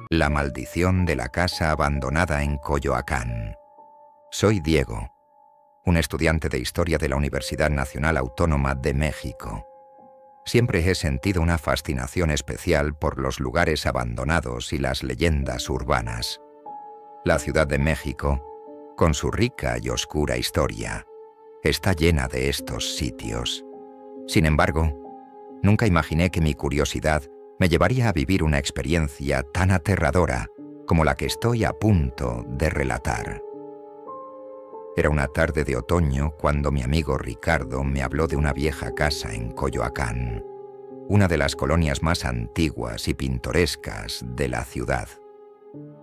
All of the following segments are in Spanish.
La maldición de la casa abandonada en Coyoacán. Soy Diego, un estudiante de Historia de la Universidad Nacional Autónoma de México. Siempre he sentido una fascinación especial por los lugares abandonados y las leyendas urbanas. La Ciudad de México, con su rica y oscura historia, está llena de estos sitios. Sin embargo, nunca imaginé que mi curiosidad me llevaría a vivir una experiencia tan aterradora como la que estoy a punto de relatar. Era una tarde de otoño cuando mi amigo Ricardo me habló de una vieja casa en Coyoacán, una de las colonias más antiguas y pintorescas de la ciudad.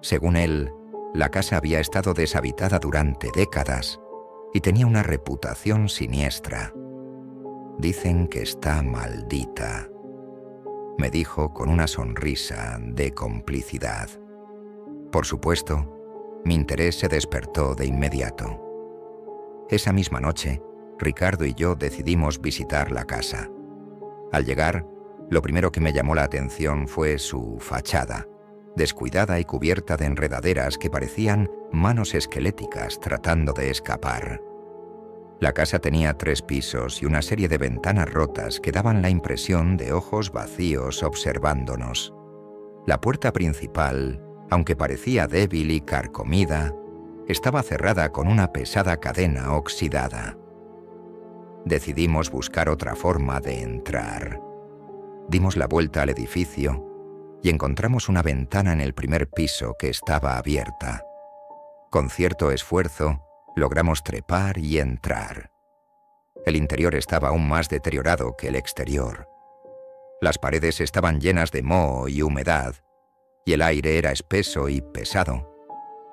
Según él, la casa había estado deshabitada durante décadas y tenía una reputación siniestra. Dicen que está maldita, me dijo con una sonrisa de complicidad. Por supuesto, mi interés se despertó de inmediato. Esa misma noche, Ricardo y yo decidimos visitar la casa. Al llegar, lo primero que me llamó la atención fue su fachada, descuidada y cubierta de enredaderas que parecían manos esqueléticas tratando de escapar. La casa tenía 3 pisos y una serie de ventanas rotas que daban la impresión de ojos vacíos observándonos. La puerta principal, aunque parecía débil y carcomida, estaba cerrada con una pesada cadena oxidada. Decidimos buscar otra forma de entrar. Dimos la vuelta al edificio y encontramos una ventana en el primer piso que estaba abierta. Con cierto esfuerzo, logramos trepar y entrar. El interior estaba aún más deteriorado que el exterior. Las paredes estaban llenas de moho y humedad, y el aire era espeso y pesado,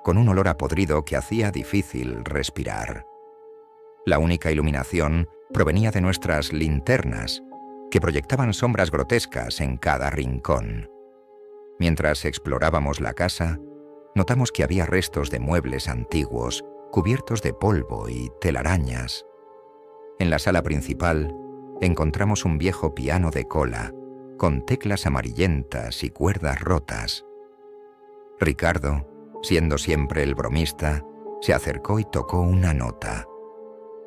con un olor a podrido que hacía difícil respirar. La única iluminación provenía de nuestras linternas, que proyectaban sombras grotescas en cada rincón. Mientras explorábamos la casa, notamos que había restos de muebles antiguos, cubiertos de polvo y telarañas. En la sala principal encontramos un viejo piano de cola, con teclas amarillentas y cuerdas rotas. Ricardo, siendo siempre el bromista, se acercó y tocó una nota.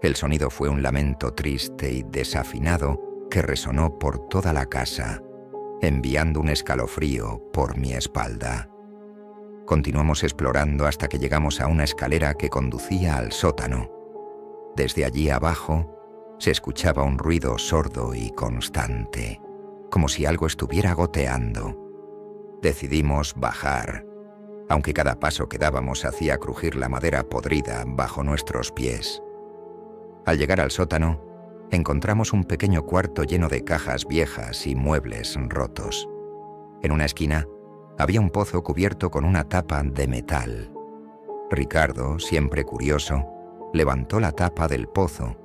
El sonido fue un lamento triste y desafinado que resonó por toda la casa, enviando un escalofrío por mi espalda. Continuamos explorando hasta que llegamos a una escalera que conducía al sótano. Desde allí abajo se escuchaba un ruido sordo y constante, como si algo estuviera goteando. Decidimos bajar, aunque cada paso que dábamos hacía crujir la madera podrida bajo nuestros pies. Al llegar al sótano, encontramos un pequeño cuarto lleno de cajas viejas y muebles rotos. En una esquina había un pozo cubierto con una tapa de metal. Ricardo, siempre curioso, levantó la tapa del pozo.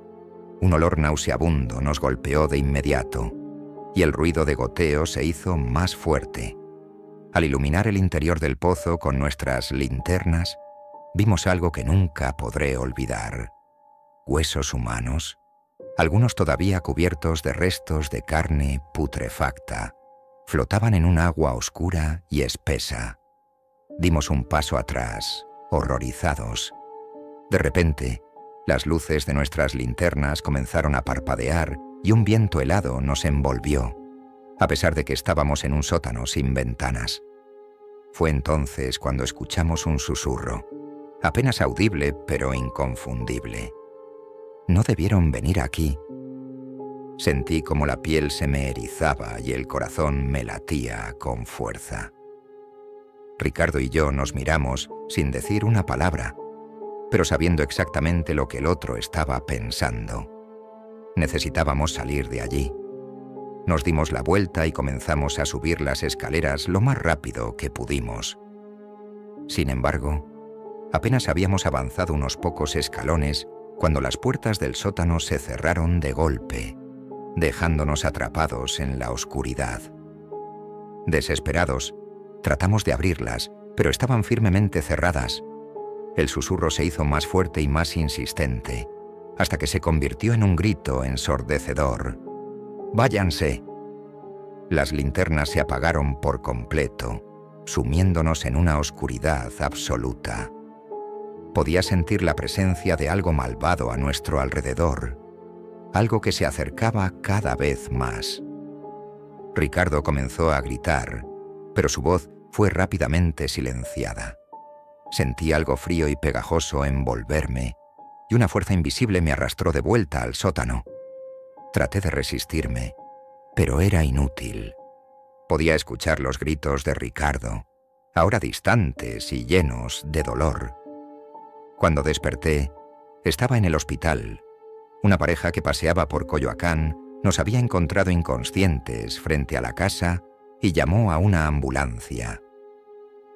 Un olor nauseabundo nos golpeó de inmediato, y el ruido de goteo se hizo más fuerte. Al iluminar el interior del pozo con nuestras linternas, vimos algo que nunca podré olvidar. Huesos humanos, algunos todavía cubiertos de restos de carne putrefacta, flotaban en un agua oscura y espesa. Dimos un paso atrás, horrorizados. De repente, las luces de nuestras linternas comenzaron a parpadear y un viento helado nos envolvió, a pesar de que estábamos en un sótano sin ventanas. Fue entonces cuando escuchamos un susurro, apenas audible pero inconfundible. No debieron venir aquí. Sentí como la piel se me erizaba y el corazón me latía con fuerza. Ricardo y yo nos miramos sin decir una palabra, pero sabiendo exactamente lo que el otro estaba pensando. Necesitábamos salir de allí. Nos dimos la vuelta y comenzamos a subir las escaleras lo más rápido que pudimos. Sin embargo, apenas habíamos avanzado unos pocos escalones cuando las puertas del sótano se cerraron de golpe, dejándonos atrapados en la oscuridad. Desesperados, tratamos de abrirlas, pero estaban firmemente cerradas. El susurro se hizo más fuerte y más insistente, hasta que se convirtió en un grito ensordecedor. «¡Váyanse!». Las linternas se apagaron por completo, sumiéndonos en una oscuridad absoluta. Podía sentir la presencia de algo malvado a nuestro alrededor, algo que se acercaba cada vez más. Ricardo comenzó a gritar, pero su voz fue rápidamente silenciada. Sentí algo frío y pegajoso envolverme, y una fuerza invisible me arrastró de vuelta al sótano. Traté de resistirme, pero era inútil. Podía escuchar los gritos de Ricardo, ahora distantes y llenos de dolor. Cuando desperté, estaba en el hospital. Una pareja que paseaba por Coyoacán nos había encontrado inconscientes frente a la casa y llamó a una ambulancia.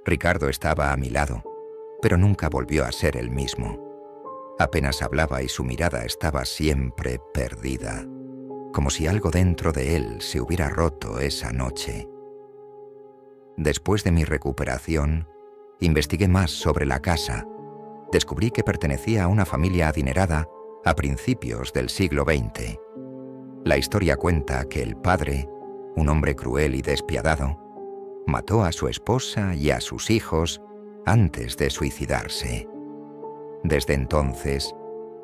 Ricardo estaba a mi lado, pero nunca volvió a ser el mismo. Apenas hablaba y su mirada estaba siempre perdida, como si algo dentro de él se hubiera roto esa noche. Después de mi recuperación, investigué más sobre la casa. Descubrí que pertenecía a una familia adinerada a principios del siglo XX. La historia cuenta que el padre, un hombre cruel y despiadado, mató a su esposa y a sus hijos antes de suicidarse. Desde entonces,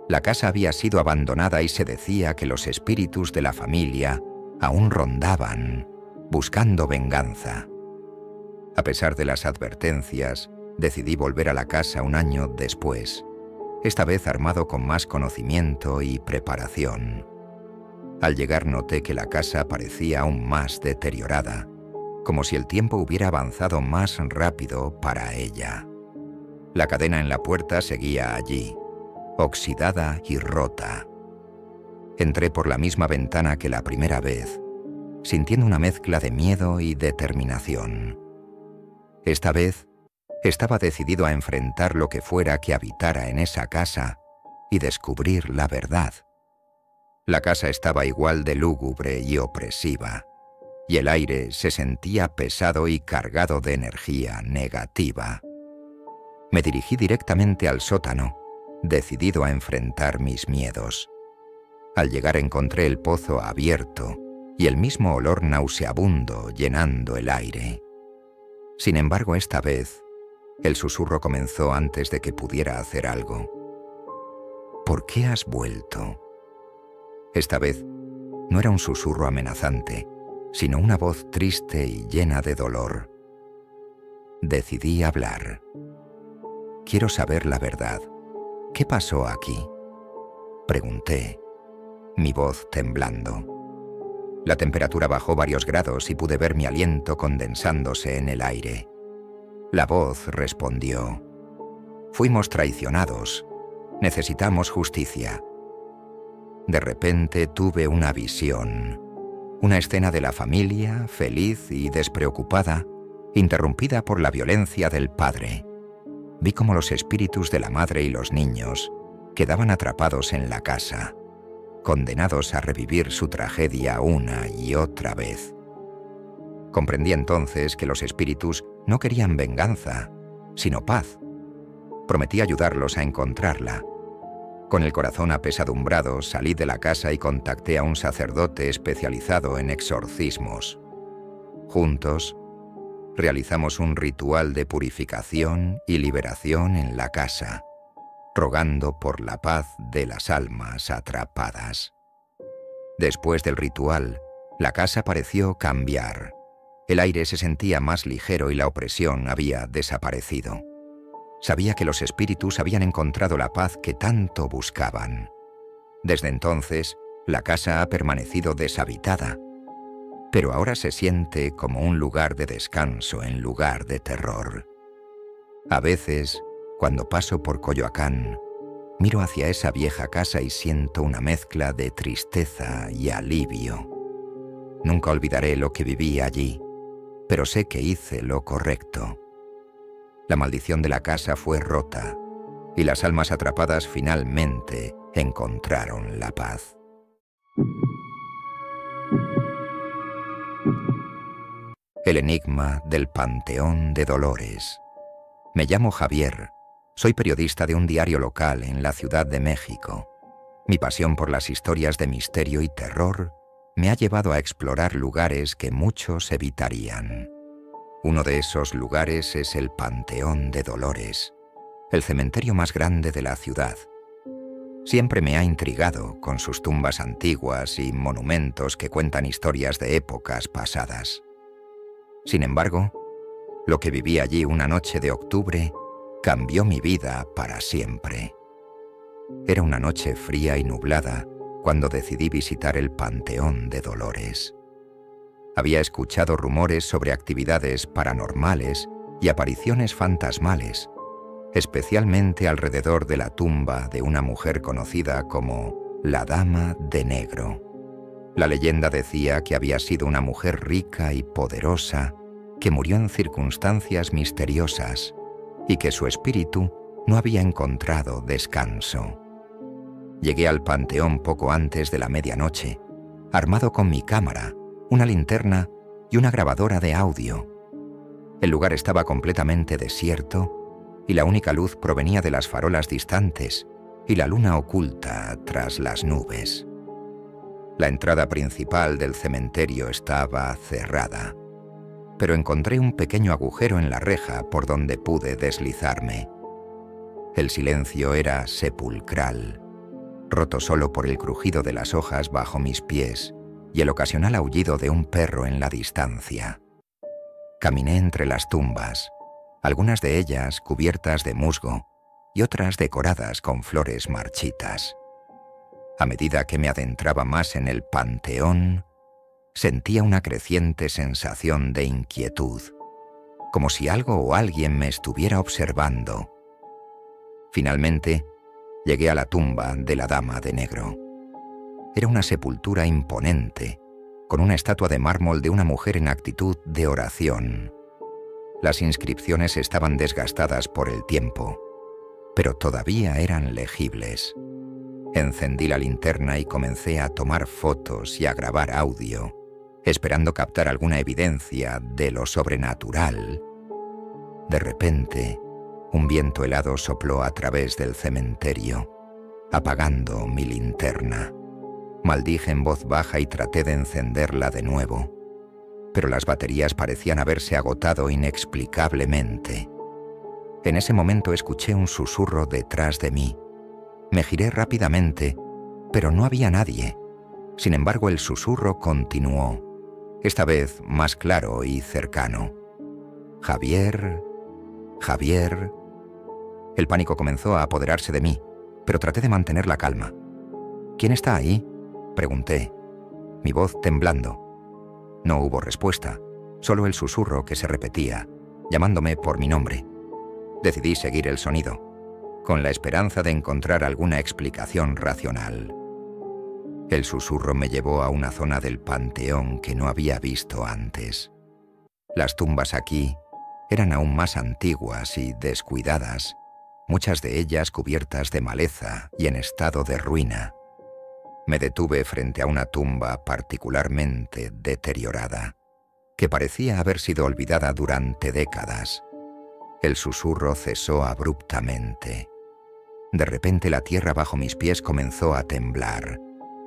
la casa había sido abandonada y se decía que los espíritus de la familia aún rondaban, buscando venganza. A pesar de las advertencias, decidí volver a la casa un año después, esta vez armado con más conocimiento y preparación. Al llegar noté que la casa parecía aún más deteriorada, como si el tiempo hubiera avanzado más rápido para ella. La cadena en la puerta seguía allí, oxidada y rota. Entré por la misma ventana que la primera vez, sintiendo una mezcla de miedo y determinación. Esta vez, estaba decidido a enfrentar lo que fuera que habitara en esa casa y descubrir la verdad. La casa estaba igual de lúgubre y opresiva, y el aire se sentía pesado y cargado de energía negativa. Me dirigí directamente al sótano, decidido a enfrentar mis miedos. Al llegar encontré el pozo abierto y el mismo olor nauseabundo llenando el aire. Sin embargo, esta vez, el susurro comenzó antes de que pudiera hacer algo. ¿Por qué has vuelto? Esta vez, no era un susurro amenazante, sino una voz triste y llena de dolor. Decidí hablar. Quiero saber la verdad. ¿Qué pasó aquí? Pregunté, mi voz temblando. La temperatura bajó varios grados y pude ver mi aliento condensándose en el aire. La voz respondió: fuimos traicionados. Necesitamos justicia. De repente tuve una visión. Una escena de la familia, feliz y despreocupada, interrumpida por la violencia del padre. Vi cómo los espíritus de la madre y los niños quedaban atrapados en la casa, condenados a revivir su tragedia una y otra vez. Comprendí entonces que los espíritus no querían venganza, sino paz. Prometí ayudarlos a encontrarla. Con el corazón apesadumbrado, salí de la casa y contacté a un sacerdote especializado en exorcismos. Juntos, realizamos un ritual de purificación y liberación en la casa, rogando por la paz de las almas atrapadas. Después del ritual, la casa pareció cambiar. El aire se sentía más ligero y la opresión había desaparecido. Sabía que los espíritus habían encontrado la paz que tanto buscaban. Desde entonces, la casa ha permanecido deshabitada, pero ahora se siente como un lugar de descanso en lugar de terror. A veces, cuando paso por Coyoacán, miro hacia esa vieja casa y siento una mezcla de tristeza y alivio. Nunca olvidaré lo que viví allí, pero sé que hice lo correcto. La maldición de la casa fue rota, y las almas atrapadas finalmente encontraron la paz. El enigma del Panteón de Dolores. Me llamo Javier. Soy periodista de un diario local en la Ciudad de México. Mi pasión por las historias de misterio y terror me ha llevado a explorar lugares que muchos evitarían. Uno de esos lugares es el Panteón de Dolores, el cementerio más grande de la ciudad. Siempre me ha intrigado con sus tumbas antiguas y monumentos que cuentan historias de épocas pasadas. Sin embargo, lo que viví allí una noche de octubre cambió mi vida para siempre. Era una noche fría y nublada cuando decidí visitar el Panteón de Dolores. Había escuchado rumores sobre actividades paranormales y apariciones fantasmales, especialmente alrededor de la tumba de una mujer conocida como la Dama de Negro. La leyenda decía que había sido una mujer rica y poderosa que murió en circunstancias misteriosas y que su espíritu no había encontrado descanso. Llegué al panteón poco antes de la medianoche, armado con mi cámara, una linterna y una grabadora de audio. El lugar estaba completamente desierto y la única luz provenía de las farolas distantes y la luna oculta tras las nubes. La entrada principal del cementerio estaba cerrada, pero encontré un pequeño agujero en la reja por donde pude deslizarme. El silencio era sepulcral, roto solo por el crujido de las hojas bajo mis pies y el ocasional aullido de un perro en la distancia. Caminé entre las tumbas, algunas de ellas cubiertas de musgo y otras decoradas con flores marchitas. A medida que me adentraba más en el panteón, sentía una creciente sensación de inquietud, como si algo o alguien me estuviera observando. Finalmente, llegué a la tumba de la Dama de Negro. Era una sepultura imponente, con una estatua de mármol de una mujer en actitud de oración. Las inscripciones estaban desgastadas por el tiempo, pero todavía eran legibles. Encendí la linterna y comencé a tomar fotos y a grabar audio, esperando captar alguna evidencia de lo sobrenatural. De repente, un viento helado sopló a través del cementerio, apagando mi linterna. Maldije en voz baja y traté de encenderla de nuevo, pero las baterías parecían haberse agotado inexplicablemente. En ese momento escuché un susurro detrás de mí. Me giré rápidamente, pero no había nadie. Sin embargo, el susurro continuó, esta vez más claro y cercano. «Javier, Javier». El pánico comenzó a apoderarse de mí, pero traté de mantener la calma. «¿Quién está ahí?», pregunté, mi voz temblando. No hubo respuesta, solo el susurro que se repetía, llamándome por mi nombre. Decidí seguir el sonido, con la esperanza de encontrar alguna explicación racional. El susurro me llevó a una zona del panteón que no había visto antes. Las tumbas aquí eran aún más antiguas y descuidadas, muchas de ellas cubiertas de maleza y en estado de ruina. Me detuve frente a una tumba particularmente deteriorada, que parecía haber sido olvidada durante décadas. El susurro cesó abruptamente. De repente la tierra bajo mis pies comenzó a temblar.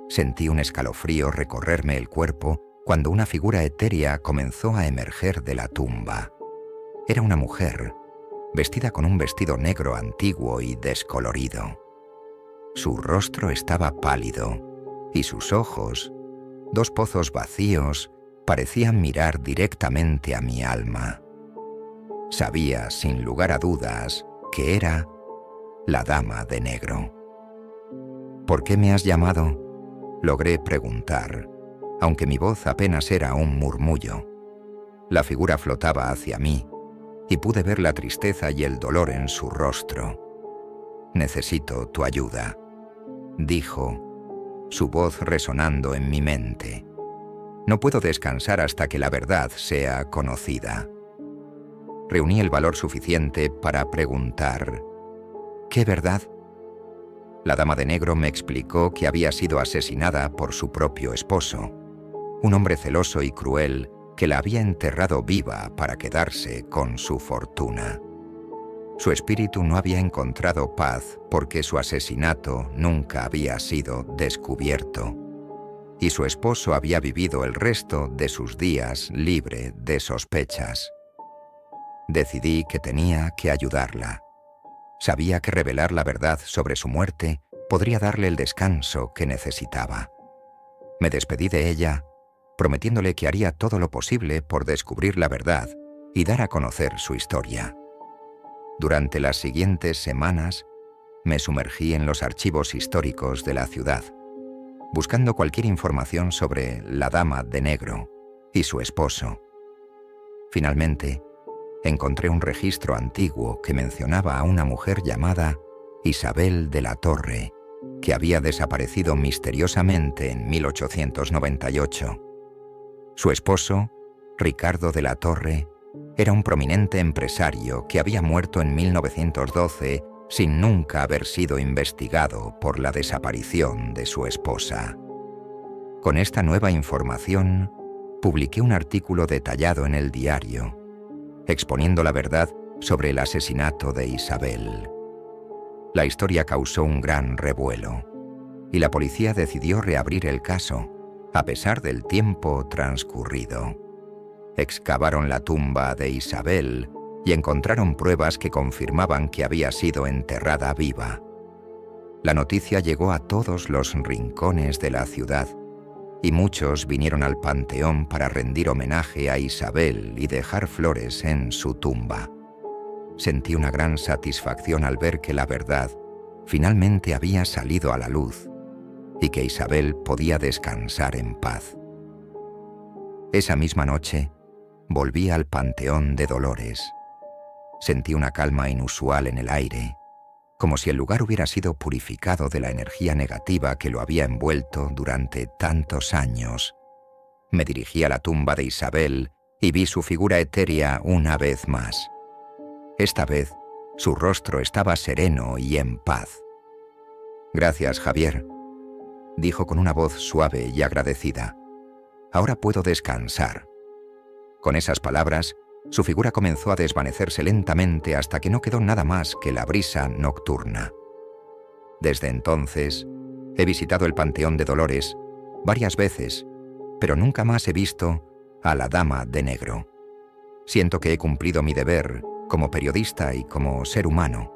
Sentí un escalofrío recorrerme el cuerpo cuando una figura etérea comenzó a emerger de la tumba. Era una mujer, vestida con un vestido negro antiguo y descolorido. Su rostro estaba pálido y sus ojos, dos pozos vacíos, parecían mirar directamente a mi alma. Sabía, sin lugar a dudas, que era la Dama de Negro. «¿Por qué me has llamado?», logré preguntar, aunque mi voz apenas era un murmullo. La figura flotaba hacia mí, y pude ver la tristeza y el dolor en su rostro. «Necesito tu ayuda», dijo, su voz resonando en mi mente. «No puedo descansar hasta que la verdad sea conocida». Reuní el valor suficiente para preguntar, «¿Qué verdad?». La Dama de Negro me explicó que había sido asesinada por su propio esposo, un hombre celoso y cruel que la había enterrado viva para quedarse con su fortuna. Su espíritu no había encontrado paz porque su asesinato nunca había sido descubierto. y su esposo había vivido el resto de sus días libre de sospechas. Decidí que tenía que ayudarla. Sabía que revelar la verdad sobre su muerte podría darle el descanso que necesitaba. Me despedí de ella, prometiéndole que haría todo lo posible por descubrir la verdad y dar a conocer su historia. Durante las siguientes semanas, me sumergí en los archivos históricos de la ciudad, buscando cualquier información sobre la Dama de Negro y su esposo. Finalmente, encontré un registro antiguo que mencionaba a una mujer llamada Isabel de la Torre, que había desaparecido misteriosamente en 1898. Su esposo, Ricardo de la Torre, era un prominente empresario que había muerto en 1912 sin nunca haber sido investigado por la desaparición de su esposa. Con esta nueva información, publiqué un artículo detallado en el diario, exponiendo la verdad sobre el asesinato de Isabel. La historia causó un gran revuelo, y la policía decidió reabrir el caso, a pesar del tiempo transcurrido. Excavaron la tumba de Isabel y encontraron pruebas que confirmaban que había sido enterrada viva. La noticia llegó a todos los rincones de la ciudad, y muchos vinieron al panteón para rendir homenaje a Isabel y dejar flores en su tumba. Sentí una gran satisfacción al ver que la verdad finalmente había salido a la luz y que Isabel podía descansar en paz. Esa misma noche, volví al Panteón de Dolores. Sentí una calma inusual en el aire, como si el lugar hubiera sido purificado de la energía negativa que lo había envuelto durante tantos años. Me dirigí a la tumba de Isabel y vi su figura etérea una vez más. Esta vez, su rostro estaba sereno y en paz. «Gracias, Javier», dijo con una voz suave y agradecida. «Ahora puedo descansar». Con esas palabras, su figura comenzó a desvanecerse lentamente hasta que no quedó nada más que la brisa nocturna. Desde entonces, he visitado el Panteón de Dolores varias veces, pero nunca más he visto a la Dama de Negro. Siento que he cumplido mi deber como periodista y como ser humano,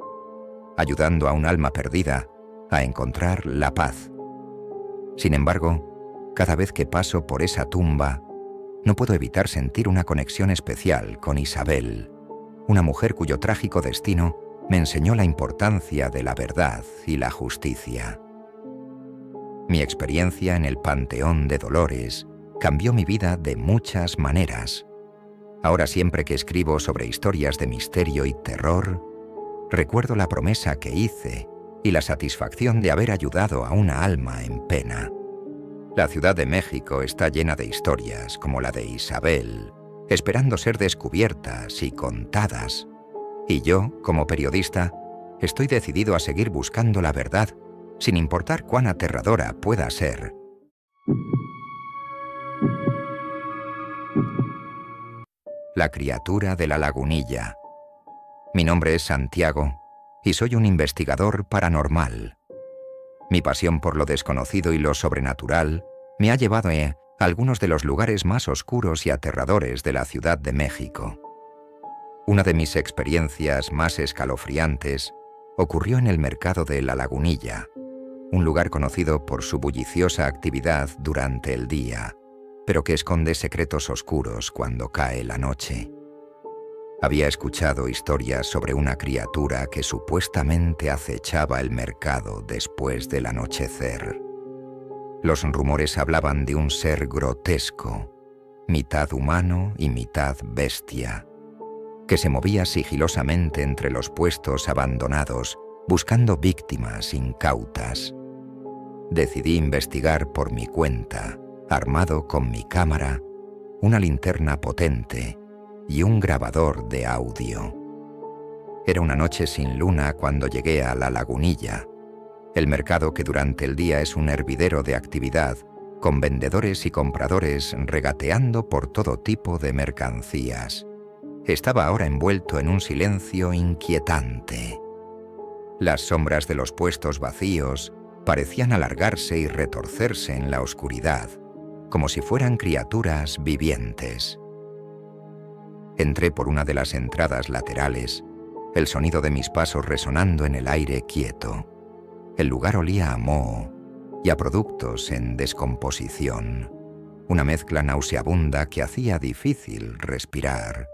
ayudando a un alma perdida a encontrar la paz. Sin embargo, cada vez que paso por esa tumba, no puedo evitar sentir una conexión especial con Isabel, una mujer cuyo trágico destino me enseñó la importancia de la verdad y la justicia. Mi experiencia en el Panteón de Dolores cambió mi vida de muchas maneras. Ahora, siempre que escribo sobre historias de misterio y terror, recuerdo la promesa que hice y la satisfacción de haber ayudado a una alma en pena. La Ciudad de México está llena de historias como la de Isabel, esperando ser descubiertas y contadas. Y yo, como periodista, estoy decidido a seguir buscando la verdad, sin importar cuán aterradora pueda ser. La criatura de la lagunilla. Mi nombre es Santiago y soy un investigador paranormal. Mi pasión por lo desconocido y lo sobrenatural me ha llevado a algunos de los lugares más oscuros y aterradores de la Ciudad de México. Una de mis experiencias más escalofriantes ocurrió en el mercado de La Lagunilla, un lugar conocido por su bulliciosa actividad durante el día, pero que esconde secretos oscuros cuando cae la noche. Había escuchado historias sobre una criatura que supuestamente acechaba el mercado después del anochecer. Los rumores hablaban de un ser grotesco, mitad humano y mitad bestia, que se movía sigilosamente entre los puestos abandonados, buscando víctimas incautas. Decidí investigar por mi cuenta, armado con mi cámara, una linterna potente y un grabador de audio. Era una noche sin luna cuando llegué a La Lagunilla, el mercado que durante el día es un hervidero de actividad, con vendedores y compradores regateando por todo tipo de mercancías. Estaba ahora envuelto en un silencio inquietante. Las sombras de los puestos vacíos Parecían alargarse y retorcerse en la oscuridad, como si fueran criaturas vivientes. Entré por una de las entradas laterales, el sonido de mis pasos resonando en el aire quieto. El lugar olía a moho y a productos en descomposición, una mezcla nauseabunda que hacía difícil respirar.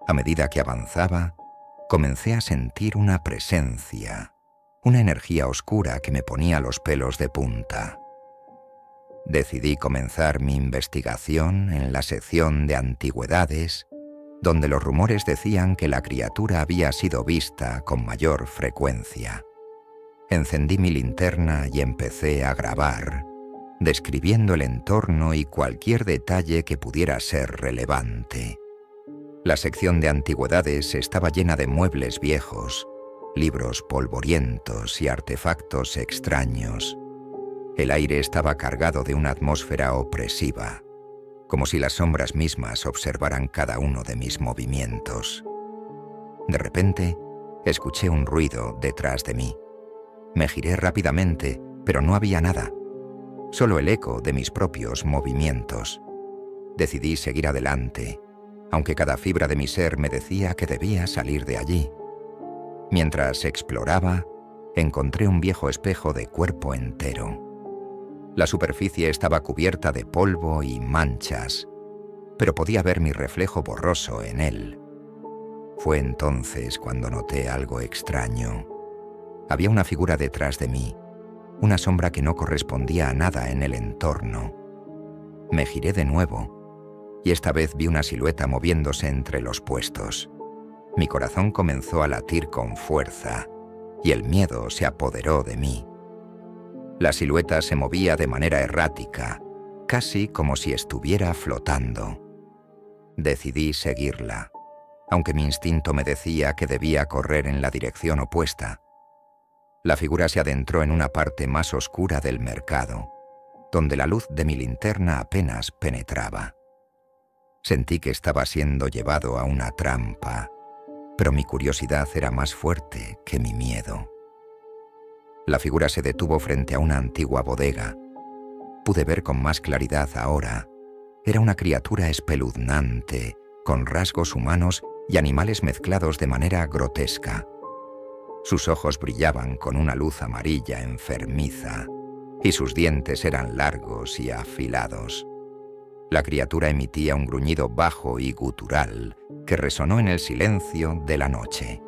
A medida que avanzaba, comencé a sentir una presencia, una energía oscura que me ponía los pelos de punta. Decidí comenzar mi investigación en la sección de antigüedades, donde los rumores decían que la criatura había sido vista con mayor frecuencia. Encendí mi linterna y empecé a grabar, describiendo el entorno y cualquier detalle que pudiera ser relevante. La sección de antigüedades estaba llena de muebles viejos, libros polvorientos y artefactos extraños. El aire estaba cargado de una atmósfera opresiva, como si las sombras mismas observaran cada uno de mis movimientos. De repente, escuché un ruido detrás de mí. Me giré rápidamente, pero no había nada, solo el eco de mis propios movimientos. Decidí seguir adelante, aunque cada fibra de mi ser me decía que debía salir de allí. Mientras exploraba, encontré un viejo espejo de cuerpo entero. La superficie estaba cubierta de polvo y manchas, pero podía ver mi reflejo borroso en él. Fue entonces cuando noté algo extraño. Había una figura detrás de mí, una sombra que no correspondía a nada en el entorno. Me giré de nuevo, y esta vez vi una silueta moviéndose entre los puestos. Mi corazón comenzó a latir con fuerza, y el miedo se apoderó de mí. La silueta se movía de manera errática, casi como si estuviera flotando. Decidí seguirla, aunque mi instinto me decía que debía correr en la dirección opuesta. La figura se adentró en una parte más oscura del mercado, donde la luz de mi linterna apenas penetraba. Sentí que estaba siendo llevado a una trampa, pero mi curiosidad era más fuerte que mi miedo. La figura se detuvo frente a una antigua bodega. Pude ver con más claridad ahora. Era una criatura espeluznante, con rasgos humanos y animales mezclados de manera grotesca. Sus ojos brillaban con una luz amarilla enfermiza, y sus dientes eran largos y afilados. La criatura emitía un gruñido bajo y gutural que resonó en el silencio de la noche.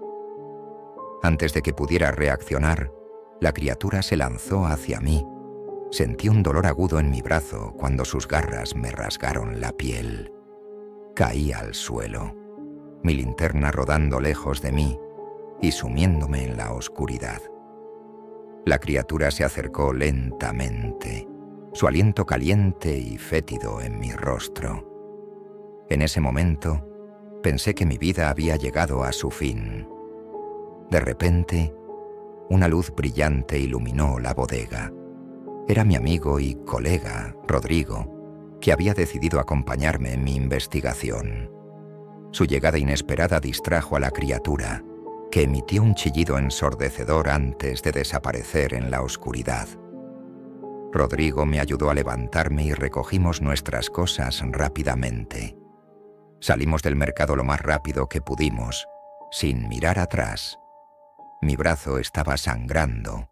Antes de que pudiera reaccionar, la criatura se lanzó hacia mí. Sentí un dolor agudo en mi brazo cuando sus garras me rasgaron la piel. Caí al suelo, mi linterna rodando lejos de mí y sumiéndome en la oscuridad. La criatura se acercó lentamente, su aliento caliente y fétido en mi rostro. En ese momento, pensé que mi vida había llegado a su fin. De repente, una luz brillante iluminó la bodega. Era mi amigo y colega, Rodrigo, que había decidido acompañarme en mi investigación. Su llegada inesperada distrajo a la criatura, que emitió un chillido ensordecedor antes de desaparecer en la oscuridad. Rodrigo me ayudó a levantarme y recogimos nuestras cosas rápidamente. Salimos del mercado lo más rápido que pudimos, sin mirar atrás. Mi brazo estaba sangrando,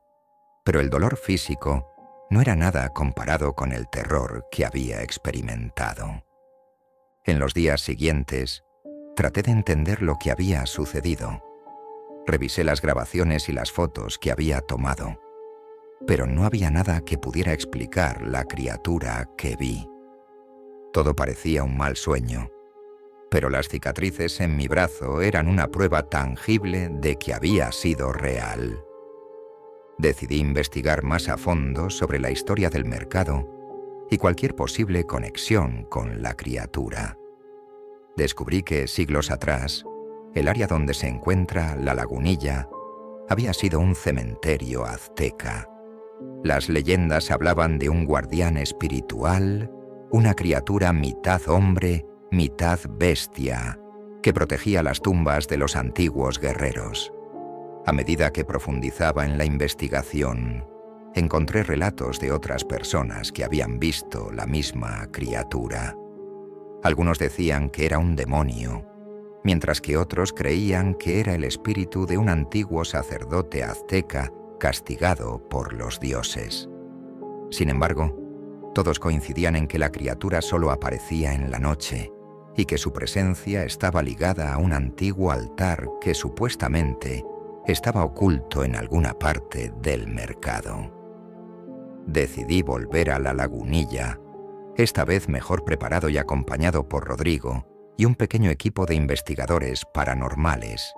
pero el dolor físico no era nada comparado con el terror que había experimentado. En los días siguientes, traté de entender lo que había sucedido. Revisé las grabaciones y las fotos que había tomado, pero no había nada que pudiera explicar la criatura que vi. Todo parecía un mal sueño, pero las cicatrices en mi brazo eran una prueba tangible de que había sido real. Decidí investigar más a fondo sobre la historia del mercado y cualquier posible conexión con la criatura. Descubrí que siglos atrás, el área donde se encuentra la lagunilla había sido un cementerio azteca. Las leyendas hablaban de un guardián espiritual, una criatura mitad hombre, mitad bestia, que protegía las tumbas de los antiguos guerreros. A medida que profundizaba en la investigación, encontré relatos de otras personas que habían visto la misma criatura. Algunos decían que era un demonio, mientras que otros creían que era el espíritu de un antiguo sacerdote azteca castigado por los dioses. Sin embargo, todos coincidían en que la criatura solo aparecía en la noche y que su presencia estaba ligada a un antiguo altar que supuestamente estaba oculto en alguna parte del mercado. Decidí volver a la lagunilla, esta vez mejor preparado y acompañado por Rodrigo y un pequeño equipo de investigadores paranormales.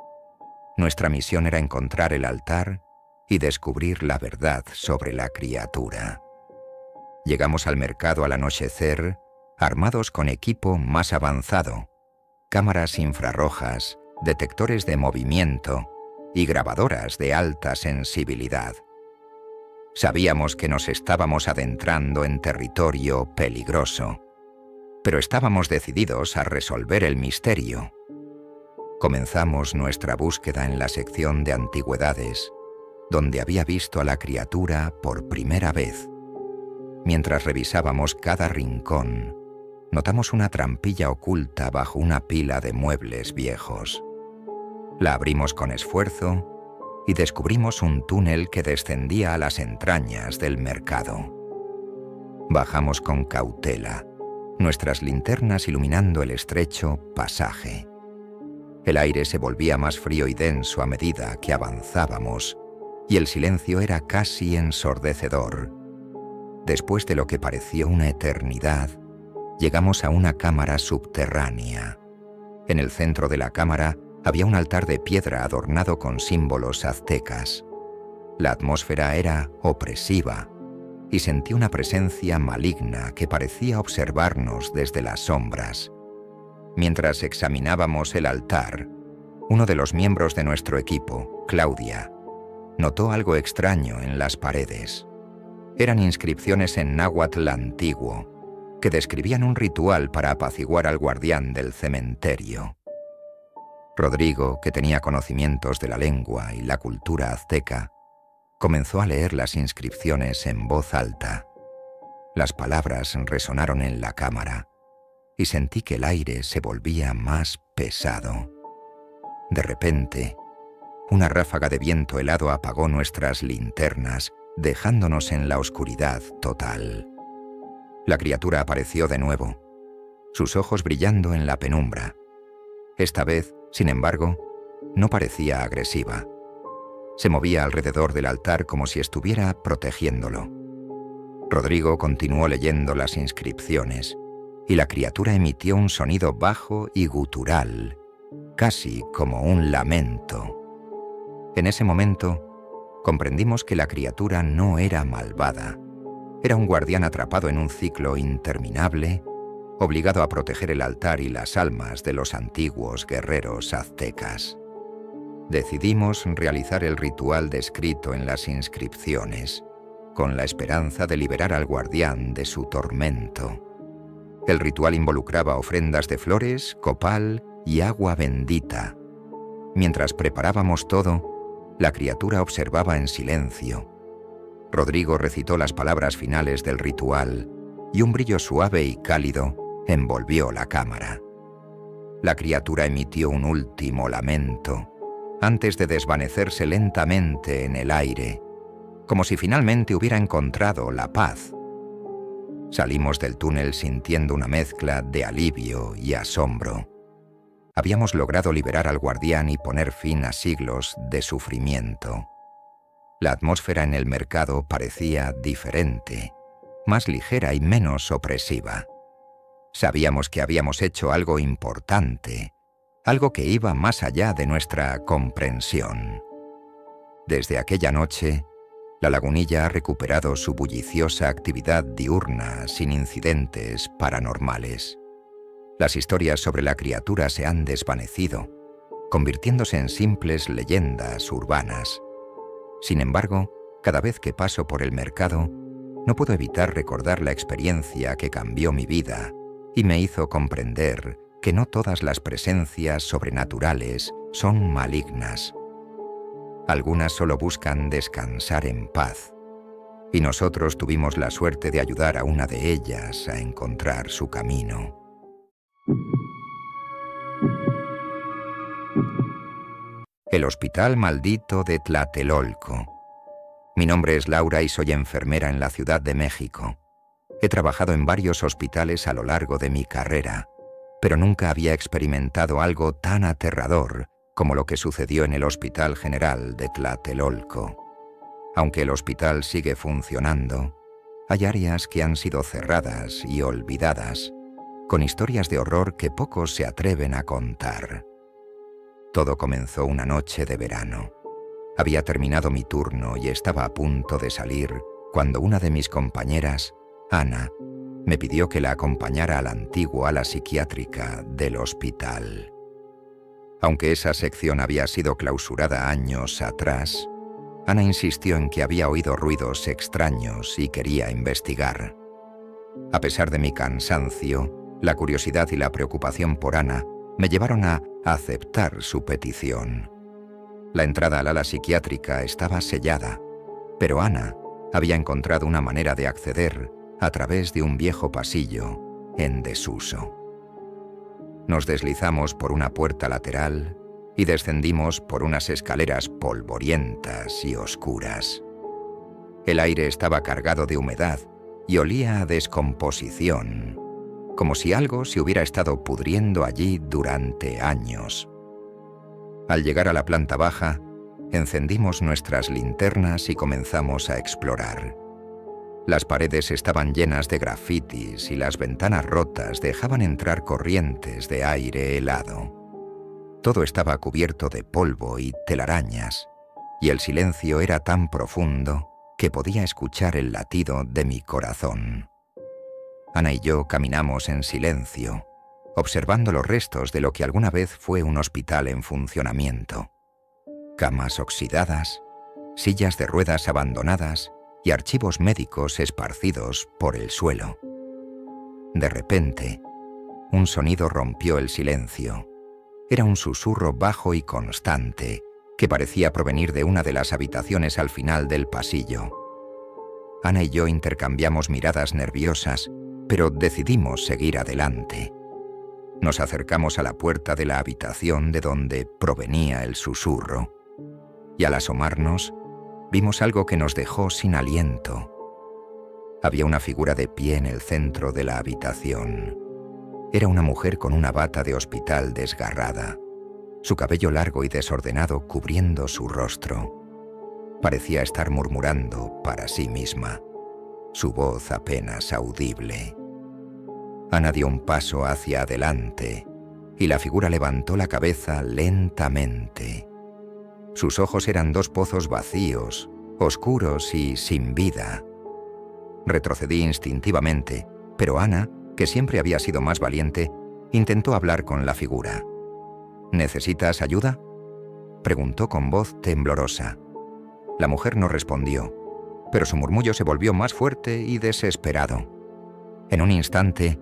Nuestra misión era encontrar el altar y descubrir la verdad sobre la criatura. Llegamos al mercado al anochecer, armados con equipo más avanzado, cámaras infrarrojas, detectores de movimiento y grabadoras de alta sensibilidad. Sabíamos que nos estábamos adentrando en territorio peligroso, pero estábamos decididos a resolver el misterio. Comenzamos nuestra búsqueda en la sección de antigüedades, donde había visto a la criatura por primera vez. Mientras revisábamos cada rincón, notamos una trampilla oculta bajo una pila de muebles viejos. La abrimos con esfuerzo y descubrimos un túnel que descendía a las entrañas del mercado. Bajamos con cautela, nuestras linternas iluminando el estrecho pasaje. El aire se volvía más frío y denso a medida que avanzábamos, y el silencio era casi ensordecedor. Después de lo que pareció una eternidad, llegamos a una cámara subterránea. En el centro de la cámara había un altar de piedra adornado con símbolos aztecas. La atmósfera era opresiva y sentí una presencia maligna que parecía observarnos desde las sombras. Mientras examinábamos el altar, uno de los miembros de nuestro equipo, Claudia, notó algo extraño en las paredes. Eran inscripciones en náhuatl antiguo, que describían un ritual para apaciguar al guardián del cementerio. Rodrigo, que tenía conocimientos de la lengua y la cultura azteca, comenzó a leer las inscripciones en voz alta. Las palabras resonaron en la cámara y sentí que el aire se volvía más pesado. De repente, una ráfaga de viento helado apagó nuestras linternas, dejándonos en la oscuridad total. La criatura apareció de nuevo, sus ojos brillando en la penumbra. Esta vez, sin embargo, no parecía agresiva. Se movía alrededor del altar como si estuviera protegiéndolo. Rodrigo continuó leyendo las inscripciones, y la criatura emitió un sonido bajo y gutural, casi como un lamento. En ese momento, comprendimos que la criatura no era malvada. Era un guardián atrapado en un ciclo interminable, obligado a proteger el altar y las almas de los antiguos guerreros aztecas. Decidimos realizar el ritual descrito en las inscripciones, con la esperanza de liberar al guardián de su tormento. El ritual involucraba ofrendas de flores, copal y agua bendita. Mientras preparábamos todo, la criatura observaba en silencio. Rodrigo recitó las palabras finales del ritual y un brillo suave y cálido envolvió la cámara. La criatura emitió un último lamento antes de desvanecerse lentamente en el aire, como si finalmente hubiera encontrado la paz. Salimos del túnel sintiendo una mezcla de alivio y asombro. Habíamos logrado liberar al guardián y poner fin a siglos de sufrimiento. La atmósfera en el mercado parecía diferente, más ligera y menos opresiva. Sabíamos que habíamos hecho algo importante, algo que iba más allá de nuestra comprensión. Desde aquella noche, la lagunilla ha recuperado su bulliciosa actividad diurna sin incidentes paranormales. Las historias sobre la criatura se han desvanecido, convirtiéndose en simples leyendas urbanas. Sin embargo, cada vez que paso por el mercado, no puedo evitar recordar la experiencia que cambió mi vida y me hizo comprender que no todas las presencias sobrenaturales son malignas. Algunas solo buscan descansar en paz. y nosotros tuvimos la suerte de ayudar a una de ellas a encontrar su camino. El Hospital Maldito de Tlatelolco. Mi nombre es Laura y soy enfermera en la Ciudad de México. He trabajado en varios hospitales a lo largo de mi carrera, pero nunca había experimentado algo tan aterrador como lo que sucedió en el Hospital General de Tlatelolco. Aunque el hospital sigue funcionando, hay áreas que han sido cerradas y olvidadas, con historias de horror que pocos se atreven a contar. Todo comenzó una noche de verano. Había terminado mi turno y estaba a punto de salir cuando una de mis compañeras, Ana, me pidió que la acompañara a la antigua ala psiquiátrica del hospital. Aunque esa sección había sido clausurada años atrás, Ana insistió en que había oído ruidos extraños y quería investigar. A pesar de mi cansancio, la curiosidad y la preocupación por Ana me llevaron a aceptar su petición. La entrada al ala psiquiátrica estaba sellada, pero Ana había encontrado una manera de acceder a través de un viejo pasillo en desuso. Nos deslizamos por una puerta lateral y descendimos por unas escaleras polvorientas y oscuras. El aire estaba cargado de humedad y olía a descomposición, como si algo se hubiera estado pudriendo allí durante años. Al llegar a la planta baja, encendimos nuestras linternas y comenzamos a explorar. Las paredes estaban llenas de grafitis y las ventanas rotas dejaban entrar corrientes de aire helado. Todo estaba cubierto de polvo y telarañas, y el silencio era tan profundo que podía escuchar el latido de mi corazón. Ana y yo caminamos en silencio, observando los restos de lo que alguna vez fue un hospital en funcionamiento. Camas oxidadas, sillas de ruedas abandonadas y archivos médicos esparcidos por el suelo. De repente, un sonido rompió el silencio. Era un susurro bajo y constante que parecía provenir de una de las habitaciones al final del pasillo. Ana y yo intercambiamos miradas nerviosas, pero decidimos seguir adelante. Nos acercamos a la puerta de la habitación de donde provenía el susurro, y al asomarnos, vimos algo que nos dejó sin aliento. Había una figura de pie en el centro de la habitación. Era una mujer con una bata de hospital desgarrada, su cabello largo y desordenado cubriendo su rostro. Parecía estar murmurando para sí misma, su voz apenas audible. Ana dio un paso hacia adelante y la figura levantó la cabeza lentamente. Sus ojos eran dos pozos vacíos, oscuros y sin vida. Retrocedí instintivamente, pero Ana, que siempre había sido más valiente, intentó hablar con la figura. ¿Necesitas ayuda?, preguntó con voz temblorosa. La mujer no respondió, pero su murmullo se volvió más fuerte y desesperado. En un instante,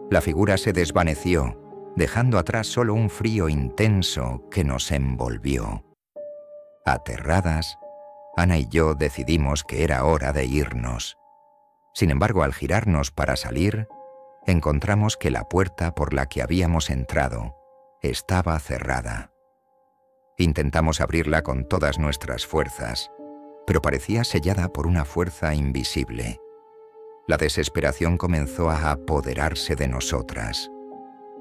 la figura se desvaneció, dejando atrás solo un frío intenso que nos envolvió. Aterradas, Ana y yo decidimos que era hora de irnos. Sin embargo, al girarnos para salir, encontramos que la puerta por la que habíamos entrado estaba cerrada. Intentamos abrirla con todas nuestras fuerzas, pero parecía sellada por una fuerza invisible. La desesperación comenzó a apoderarse de nosotras.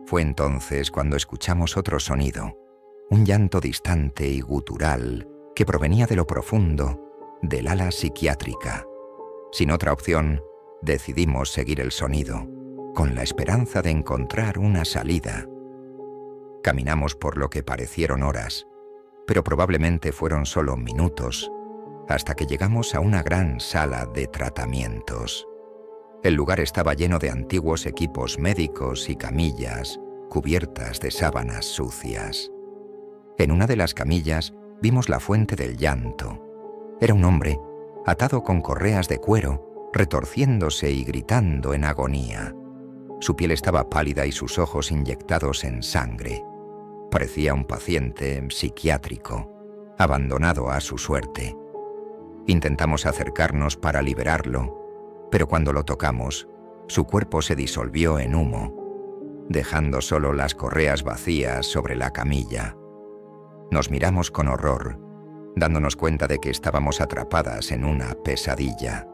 Fue entonces cuando escuchamos otro sonido, un llanto distante y gutural que provenía de lo profundo del ala psiquiátrica. Sin otra opción, decidimos seguir el sonido, con la esperanza de encontrar una salida. Caminamos por lo que parecieron horas, pero probablemente fueron solo minutos, hasta que llegamos a una gran sala de tratamientos. El lugar estaba lleno de antiguos equipos médicos y camillas cubiertas de sábanas sucias. En una de las camillas vimos la fuente del llanto. Era un hombre, atado con correas de cuero, retorciéndose y gritando en agonía. Su piel estaba pálida y sus ojos inyectados en sangre. Parecía un paciente psiquiátrico, abandonado a su suerte. Intentamos acercarnos para liberarlo, pero cuando lo tocamos, su cuerpo se disolvió en humo, dejando solo las correas vacías sobre la camilla. Nos miramos con horror, dándonos cuenta de que estábamos atrapadas en una pesadilla.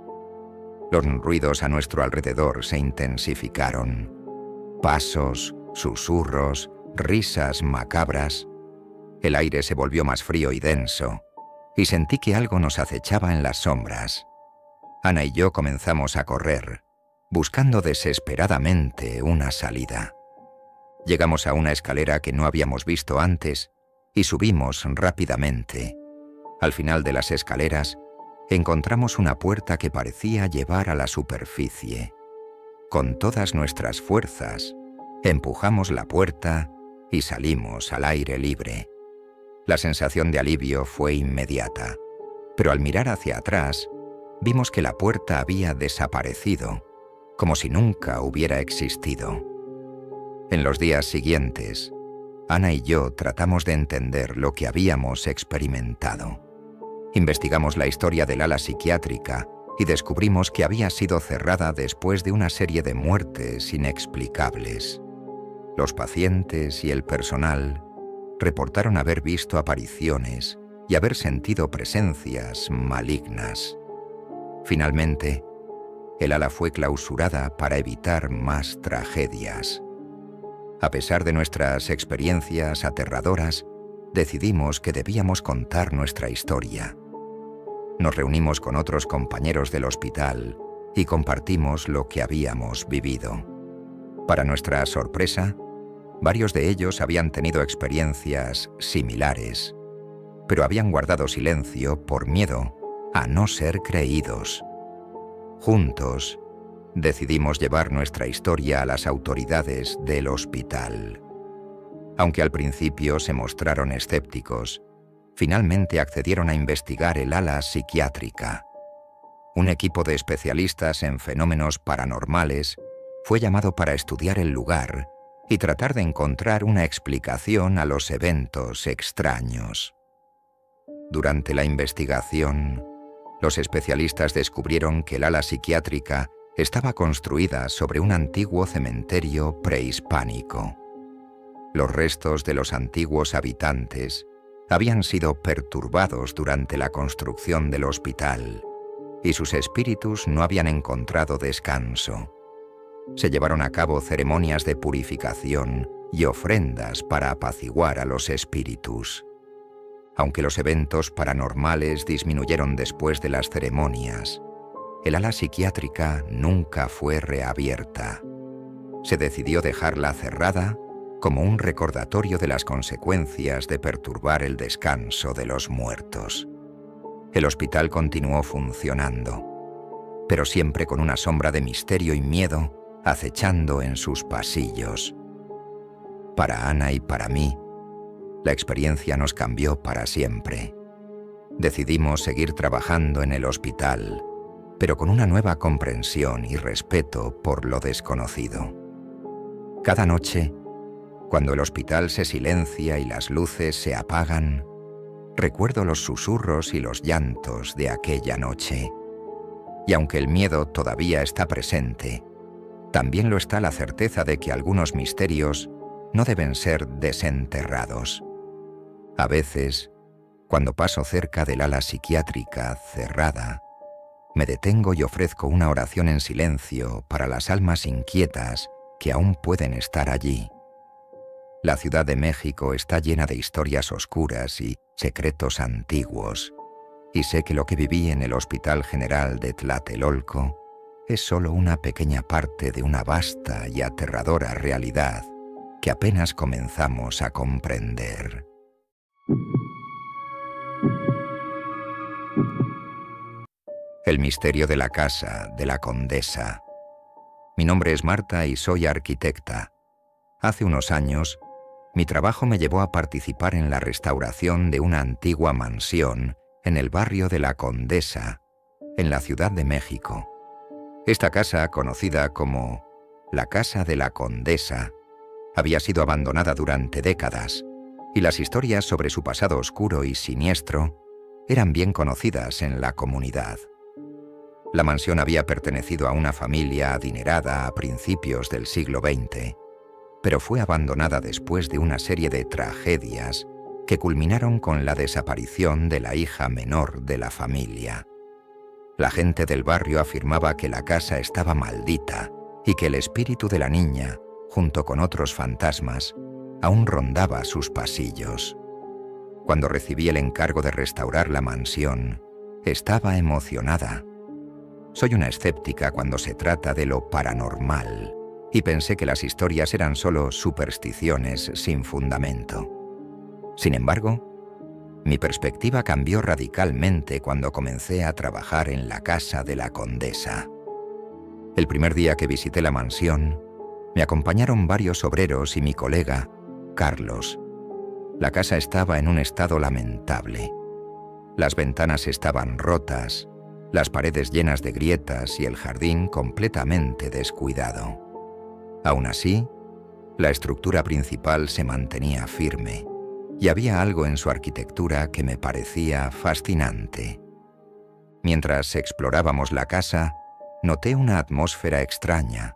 Los ruidos a nuestro alrededor se intensificaron. Pasos, susurros, risas macabras. El aire se volvió más frío y denso, y sentí que algo nos acechaba en las sombras. Ana y yo comenzamos a correr, buscando desesperadamente una salida. Llegamos a una escalera que no habíamos visto antes y subimos rápidamente. Al final de las escaleras, encontramos una puerta que parecía llevar a la superficie. Con todas nuestras fuerzas, empujamos la puerta y salimos al aire libre. La sensación de alivio fue inmediata, pero al mirar hacia atrás, vimos que la puerta había desaparecido, como si nunca hubiera existido. En los días siguientes, Ana y yo tratamos de entender lo que habíamos experimentado. Investigamos la historia del ala psiquiátrica y descubrimos que había sido cerrada después de una serie de muertes inexplicables. Los pacientes y el personal reportaron haber visto apariciones y haber sentido presencias malignas. Finalmente, el ala fue clausurada para evitar más tragedias. A pesar de nuestras experiencias aterradoras, decidimos que debíamos contar nuestra historia. Nos reunimos con otros compañeros del hospital y compartimos lo que habíamos vivido. Para nuestra sorpresa, varios de ellos habían tenido experiencias similares, pero habían guardado silencio por miedo a no ser creídos. Juntos, decidimos llevar nuestra historia a las autoridades del hospital. Aunque al principio se mostraron escépticos, finalmente accedieron a investigar el ala psiquiátrica. Un equipo de especialistas en fenómenos paranormales fue llamado para estudiar el lugar y tratar de encontrar una explicación a los eventos extraños. Durante la investigación, los especialistas descubrieron que el ala psiquiátrica estaba construida sobre un antiguo cementerio prehispánico. Los restos de los antiguos habitantes habían sido perturbados durante la construcción del hospital y sus espíritus no habían encontrado descanso. Se llevaron a cabo ceremonias de purificación y ofrendas para apaciguar a los espíritus. Aunque los eventos paranormales disminuyeron después de las ceremonias, el ala psiquiátrica nunca fue reabierta. Se decidió dejarla cerrada como un recordatorio de las consecuencias de perturbar el descanso de los muertos. El hospital continuó funcionando, pero siempre con una sombra de misterio y miedo acechando en sus pasillos. Para Ana y para mí, la experiencia nos cambió para siempre. Decidimos seguir trabajando en el hospital, pero con una nueva comprensión y respeto por lo desconocido. Cada noche, cuando el hospital se silencia y las luces se apagan, recuerdo los susurros y los llantos de aquella noche. Y aunque el miedo todavía está presente, también lo está la certeza de que algunos misterios no deben ser desenterrados. A veces, cuando paso cerca del ala psiquiátrica cerrada, me detengo y ofrezco una oración en silencio para las almas inquietas que aún pueden estar allí. La Ciudad de México está llena de historias oscuras y secretos antiguos, y sé que lo que viví en el Hospital General de Tlatelolco es solo una pequeña parte de una vasta y aterradora realidad que apenas comenzamos a comprender. El misterio de la casa de la condesa. Mi nombre es Marta y soy arquitecta. Hace unos años, mi trabajo me llevó a participar en la restauración de una antigua mansión en el barrio de La Condesa, en la Ciudad de México. Esta casa, conocida como la Casa de la Condesa, había sido abandonada durante décadas, y las historias sobre su pasado oscuro y siniestro eran bien conocidas en la comunidad. La mansión había pertenecido a una familia adinerada a principios del siglo XX, pero fue abandonada después de una serie de tragedias que culminaron con la desaparición de la hija menor de la familia. La gente del barrio afirmaba que la casa estaba maldita y que el espíritu de la niña, junto con otros fantasmas, aún rondaba sus pasillos. Cuando recibí el encargo de restaurar la mansión, estaba emocionada. Soy una escéptica cuando se trata de lo paranormal, y pensé que las historias eran solo supersticiones sin fundamento. Sin embargo, mi perspectiva cambió radicalmente cuando comencé a trabajar en la casa de la condesa. El primer día que visité la mansión, me acompañaron varios obreros y mi colega, Carlos. La casa estaba en un estado lamentable. Las ventanas estaban rotas, las paredes llenas de grietas y el jardín completamente descuidado. Aún así, la estructura principal se mantenía firme, y había algo en su arquitectura que me parecía fascinante. Mientras explorábamos la casa, noté una atmósfera extraña,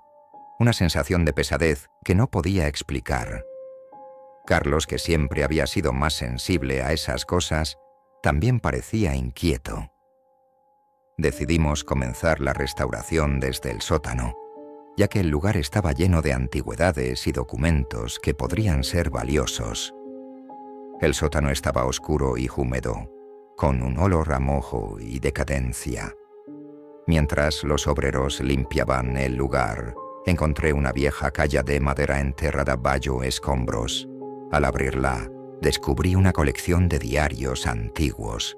una sensación de pesadez que no podía explicar. Carlos, que siempre había sido más sensible a esas cosas, también parecía inquieto. Decidimos comenzar la restauración desde el sótano, ya que el lugar estaba lleno de antigüedades y documentos que podrían ser valiosos. El sótano estaba oscuro y húmedo, con un olor a moho y decadencia. Mientras los obreros limpiaban el lugar, encontré una vieja calla de madera enterrada bajo escombros. Al abrirla, descubrí una colección de diarios antiguos,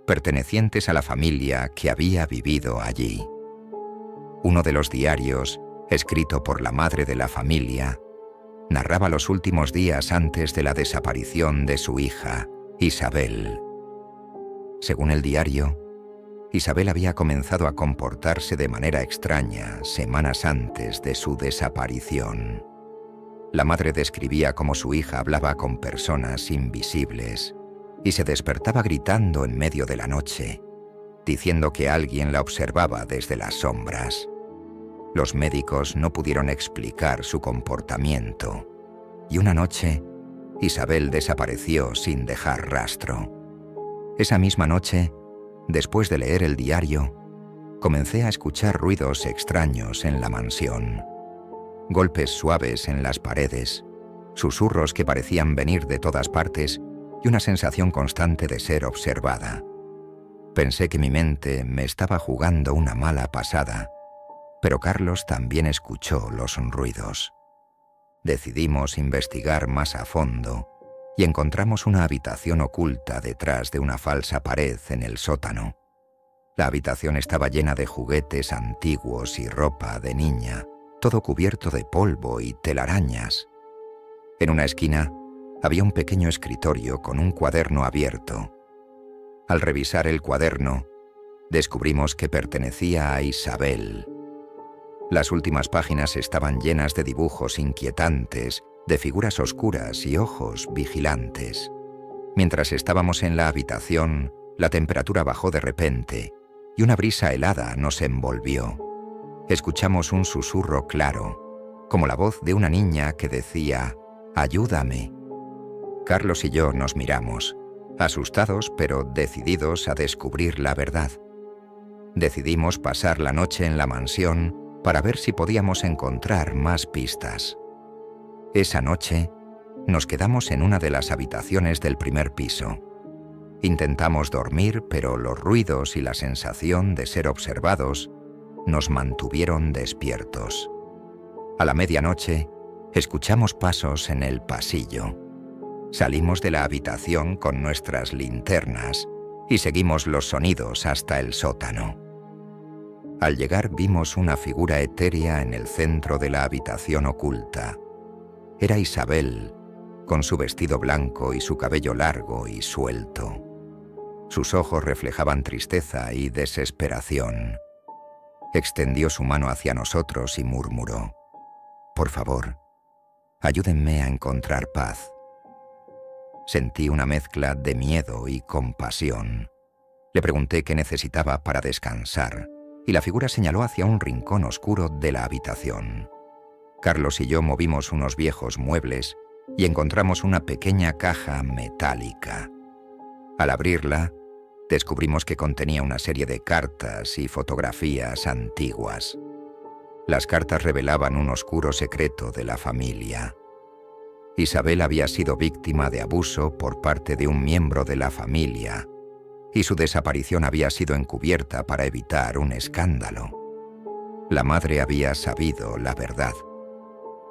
pertenecientes a la familia que había vivido allí. Uno de los diarios, escrito por la madre de la familia, narraba los últimos días antes de la desaparición de su hija, Isabel. Según el diario, Isabel había comenzado a comportarse de manera extraña semanas antes de su desaparición. La madre describía cómo su hija hablaba con personas invisibles y se despertaba gritando en medio de la noche, diciendo que alguien la observaba desde las sombras. Los médicos no pudieron explicar su comportamiento, y una noche, Isabel desapareció sin dejar rastro. Esa misma noche, después de leer el diario, comencé a escuchar ruidos extraños en la mansión. Golpes suaves en las paredes, susurros que parecían venir de todas partes y una sensación constante de ser observada. Pensé que mi mente me estaba jugando una mala pasada, pero Carlos también escuchó los ruidos. Decidimos investigar más a fondo y encontramos una habitación oculta detrás de una falsa pared en el sótano. La habitación estaba llena de juguetes antiguos y ropa de niña, todo cubierto de polvo y telarañas. En una esquina había un pequeño escritorio con un cuaderno abierto. Al revisar el cuaderno, descubrimos que pertenecía a Isabel. Las últimas páginas estaban llenas de dibujos inquietantes, de figuras oscuras y ojos vigilantes. Mientras estábamos en la habitación, la temperatura bajó de repente y una brisa helada nos envolvió. Escuchamos un susurro claro, como la voz de una niña que decía: «Ayúdame». Carlos y yo nos miramos, asustados pero decididos a descubrir la verdad. Decidimos pasar la noche en la mansión para ver si podíamos encontrar más pistas. Esa noche, nos quedamos en una de las habitaciones del primer piso. Intentamos dormir, pero los ruidos y la sensación de ser observados nos mantuvieron despiertos. A la medianoche, escuchamos pasos en el pasillo. Salimos de la habitación con nuestras linternas y seguimos los sonidos hasta el sótano. Al llegar vimos una figura etérea en el centro de la habitación oculta. Era Isabel, con su vestido blanco y su cabello largo y suelto. Sus ojos reflejaban tristeza y desesperación. Extendió su mano hacia nosotros y murmuró: «Por favor, ayúdenme a encontrar paz». Sentí una mezcla de miedo y compasión. Le pregunté qué necesitaba para descansar, y la figura señaló hacia un rincón oscuro de la habitación. Carlos y yo movimos unos viejos muebles y encontramos una pequeña caja metálica. Al abrirla, descubrimos que contenía una serie de cartas y fotografías antiguas. Las cartas revelaban un oscuro secreto de la familia. Isabel había sido víctima de abuso por parte de un miembro de la familia, y su desaparición había sido encubierta para evitar un escándalo. La madre había sabido la verdad,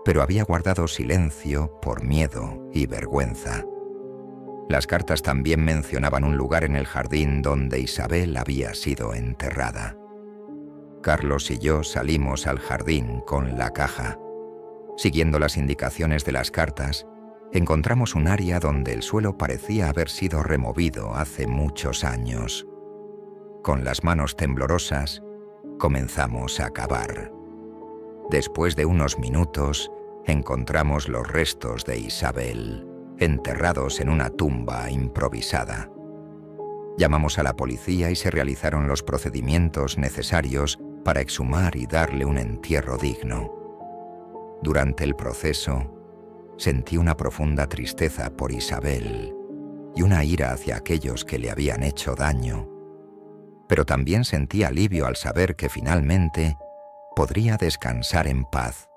pero había guardado silencio por miedo y vergüenza. Las cartas también mencionaban un lugar en el jardín donde Isabel había sido enterrada. Carlos y yo salimos al jardín con la caja. Siguiendo las indicaciones de las cartas, encontramos un área donde el suelo parecía haber sido removido hace muchos años. Con las manos temblorosas, comenzamos a cavar. Después de unos minutos, encontramos los restos de Isabel, enterrados en una tumba improvisada. Llamamos a la policía y se realizaron los procedimientos necesarios para exhumar y darle un entierro digno. Durante el proceso, sentí una profunda tristeza por Isabel y una ira hacia aquellos que le habían hecho daño, pero también sentí alivio al saber que finalmente podría descansar en paz.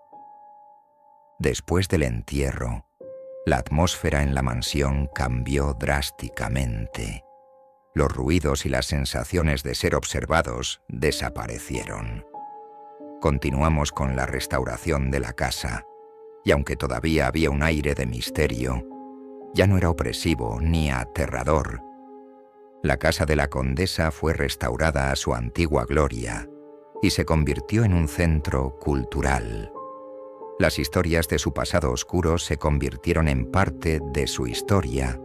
Después del entierro, la atmósfera en la mansión cambió drásticamente. Los ruidos y las sensaciones de ser observados desaparecieron. Continuamos con la restauración de la casa, y aunque todavía había un aire de misterio, ya no era opresivo ni aterrador. La casa de la condesa fue restaurada a su antigua gloria y se convirtió en un centro cultural. Las historias de su pasado oscuro se convirtieron en parte de su historia,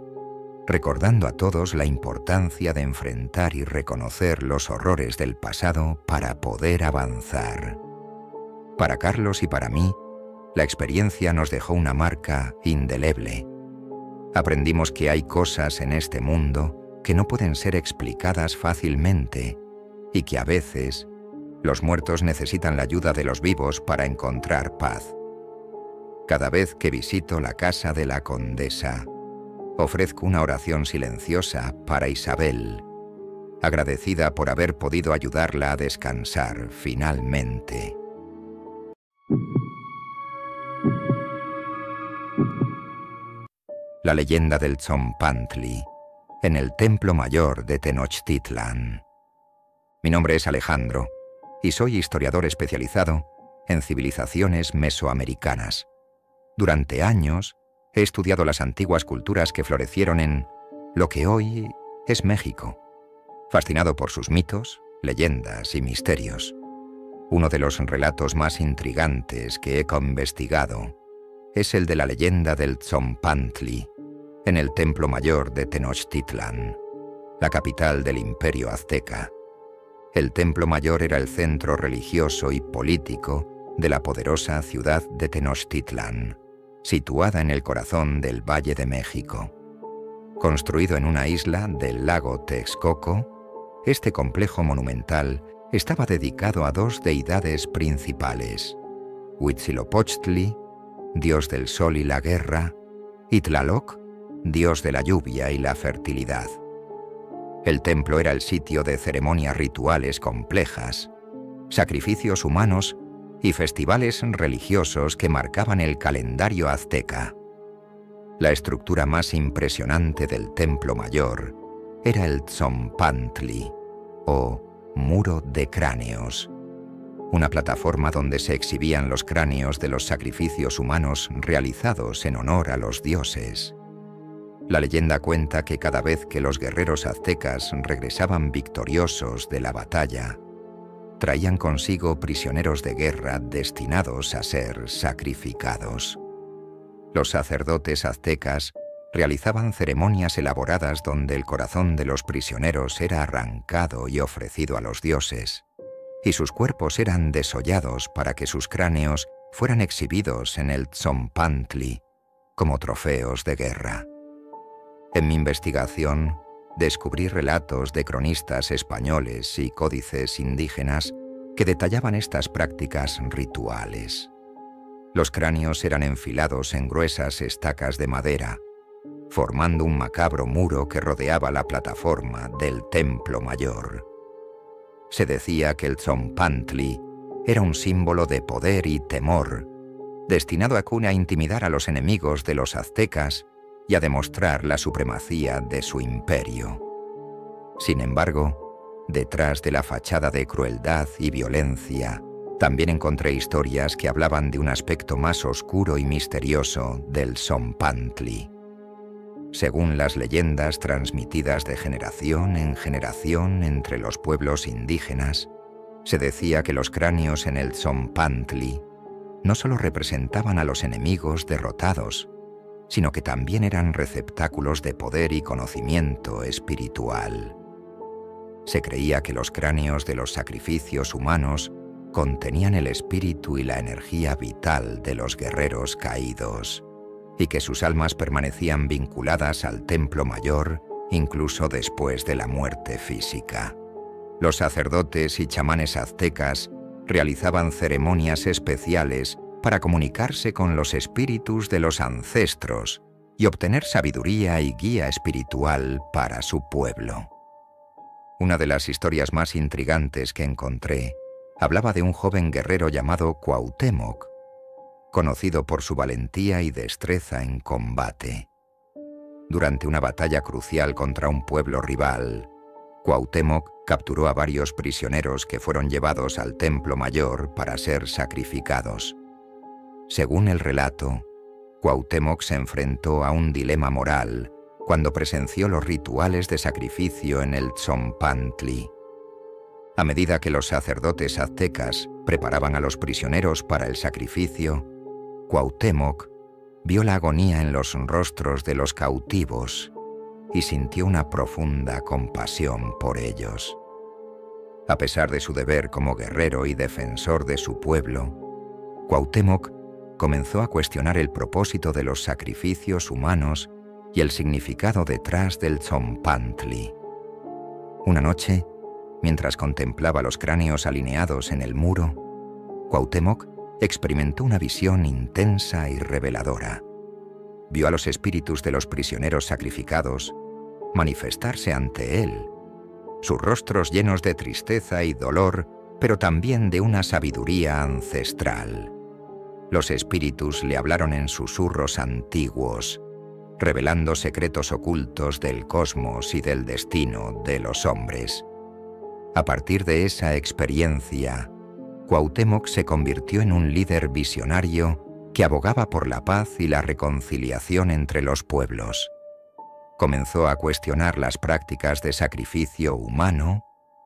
recordando a todos la importancia de enfrentar y reconocer los horrores del pasado para poder avanzar. Para Carlos y para mí, la experiencia nos dejó una marca indeleble. Aprendimos que hay cosas en este mundo que no pueden ser explicadas fácilmente y que a veces los muertos necesitan la ayuda de los vivos para encontrar paz. Cada vez que visito la casa de la condesa, ofrezco una oración silenciosa para Isabel, agradecida por haber podido ayudarla a descansar finalmente. La leyenda del Tzompantli, en el Templo Mayor de Tenochtitlan. Mi nombre es Alejandro y soy historiador especializado en civilizaciones mesoamericanas. Durante años he estudiado las antiguas culturas que florecieron en lo que hoy es México, fascinado por sus mitos, leyendas y misterios. Uno de los relatos más intrigantes que he investigado es el de la leyenda del Tzompantli, en el Templo Mayor de Tenochtitlan, la capital del Imperio Azteca. El Templo Mayor era el centro religioso y político de la poderosa ciudad de Tenochtitlan, situada en el corazón del Valle de México. Construido en una isla del lago Texcoco, este complejo monumental estaba dedicado a dos deidades principales: Huitzilopochtli, dios del sol y la guerra, y Tlaloc, dios de la lluvia y la fertilidad. El templo era el sitio de ceremonias rituales complejas, sacrificios humanos y festivales religiosos que marcaban el calendario azteca. La estructura más impresionante del Templo Mayor era el Tzompantli, o Muro de Cráneos, una plataforma donde se exhibían los cráneos de los sacrificios humanos realizados en honor a los dioses. La leyenda cuenta que cada vez que los guerreros aztecas regresaban victoriosos de la batalla, traían consigo prisioneros de guerra destinados a ser sacrificados. Los sacerdotes aztecas realizaban ceremonias elaboradas donde el corazón de los prisioneros era arrancado y ofrecido a los dioses, y sus cuerpos eran desollados para que sus cráneos fueran exhibidos en el Tzompantli como trofeos de guerra. En mi investigación, descubrí relatos de cronistas españoles y códices indígenas que detallaban estas prácticas rituales. Los cráneos eran enfilados en gruesas estacas de madera, formando un macabro muro que rodeaba la plataforma del templo mayor. Se decía que el Tzompantli era un símbolo de poder y temor, destinado a intimidar a los enemigos de los aztecas y a demostrar la supremacía de su imperio. Sin embargo, detrás de la fachada de crueldad y violencia, también encontré historias que hablaban de un aspecto más oscuro y misterioso del Tzompantli. Según las leyendas transmitidas de generación en generación entre los pueblos indígenas, se decía que los cráneos en el Tzompantli no solo representaban a los enemigos derrotados, sino que también eran receptáculos de poder y conocimiento espiritual. Se creía que los cráneos de los sacrificios humanos contenían el espíritu y la energía vital de los guerreros caídos, y que sus almas permanecían vinculadas al templo mayor incluso después de la muerte física. Los sacerdotes y chamanes aztecas realizaban ceremonias especiales para comunicarse con los espíritus de los ancestros y obtener sabiduría y guía espiritual para su pueblo. Una de las historias más intrigantes que encontré hablaba de un joven guerrero llamado Cuauhtémoc, conocido por su valentía y destreza en combate. Durante una batalla crucial contra un pueblo rival, Cuauhtémoc capturó a varios prisioneros que fueron llevados al templo mayor para ser sacrificados. Según el relato, Cuauhtémoc se enfrentó a un dilema moral cuando presenció los rituales de sacrificio en el Tzompantli. A medida que los sacerdotes aztecas preparaban a los prisioneros para el sacrificio, Cuauhtémoc vio la agonía en los rostros de los cautivos y sintió una profunda compasión por ellos. A pesar de su deber como guerrero y defensor de su pueblo, Cuauhtémoc comenzó a cuestionar el propósito de los sacrificios humanos y el significado detrás del Tzompantli. Una noche, mientras contemplaba los cráneos alineados en el muro, Cuauhtémoc experimentó una visión intensa y reveladora. Vio a los espíritus de los prisioneros sacrificados manifestarse ante él, sus rostros llenos de tristeza y dolor, pero también de una sabiduría ancestral. Los espíritus le hablaron en susurros antiguos, revelando secretos ocultos del cosmos y del destino de los hombres. A partir de esa experiencia, Cuauhtémoc se convirtió en un líder visionario que abogaba por la paz y la reconciliación entre los pueblos. Comenzó a cuestionar las prácticas de sacrificio humano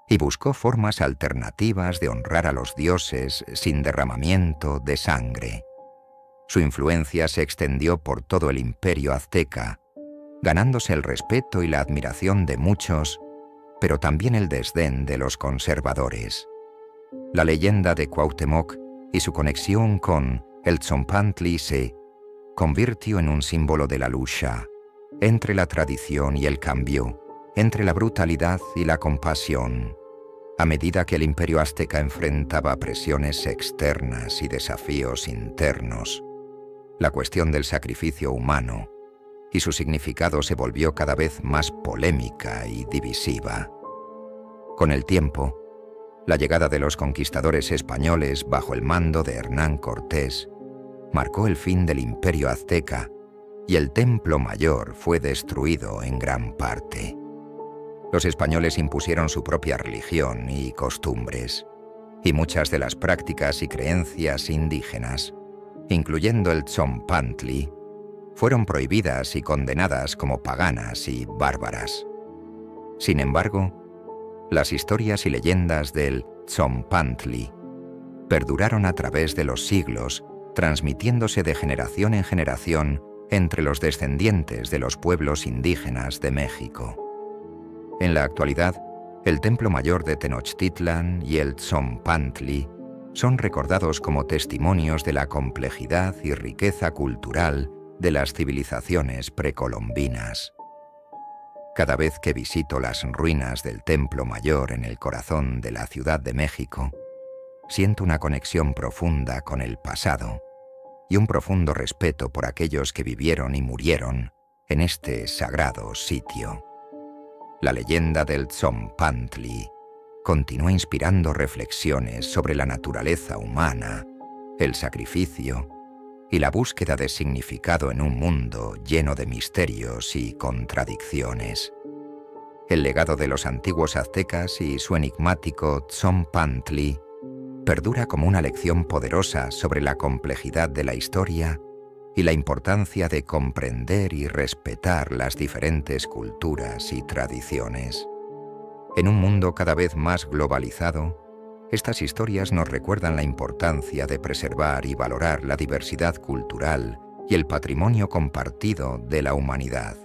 y buscó formas alternativas de honrar a los dioses sin derramamiento de sangre. Su influencia se extendió por todo el imperio azteca, ganándose el respeto y la admiración de muchos, pero también el desdén de los conservadores. La leyenda de Cuauhtémoc y su conexión con el Tzompantli se convirtió en un símbolo de la lucha entre la tradición y el cambio, entre la brutalidad y la compasión, a medida que el imperio azteca enfrentaba presiones externas y desafíos internos. La cuestión del sacrificio humano y su significado se volvió cada vez más polémica y divisiva. Con el tiempo, la llegada de los conquistadores españoles bajo el mando de Hernán Cortés marcó el fin del imperio azteca y el templo mayor fue destruido en gran parte. Los españoles impusieron su propia religión y costumbres, y muchas de las prácticas y creencias indígenas, incluyendo el Tzompantli, fueron prohibidas y condenadas como paganas y bárbaras. Sin embargo, las historias y leyendas del Tzompantli perduraron a través de los siglos, transmitiéndose de generación en generación entre los descendientes de los pueblos indígenas de México. En la actualidad, el Templo Mayor de Tenochtitlan y el Tzompantli son recordados como testimonios de la complejidad y riqueza cultural de las civilizaciones precolombinas. Cada vez que visito las ruinas del Templo Mayor en el corazón de la Ciudad de México, siento una conexión profunda con el pasado y un profundo respeto por aquellos que vivieron y murieron en este sagrado sitio. La leyenda del Tzompantli continúa inspirando reflexiones sobre la naturaleza humana, el sacrificio y la búsqueda de significado en un mundo lleno de misterios y contradicciones. El legado de los antiguos aztecas y su enigmático Tzompantli perdura como una lección poderosa sobre la complejidad de la historia y la importancia de comprender y respetar las diferentes culturas y tradiciones. En un mundo cada vez más globalizado, estas historias nos recuerdan la importancia de preservar y valorar la diversidad cultural y el patrimonio compartido de la humanidad.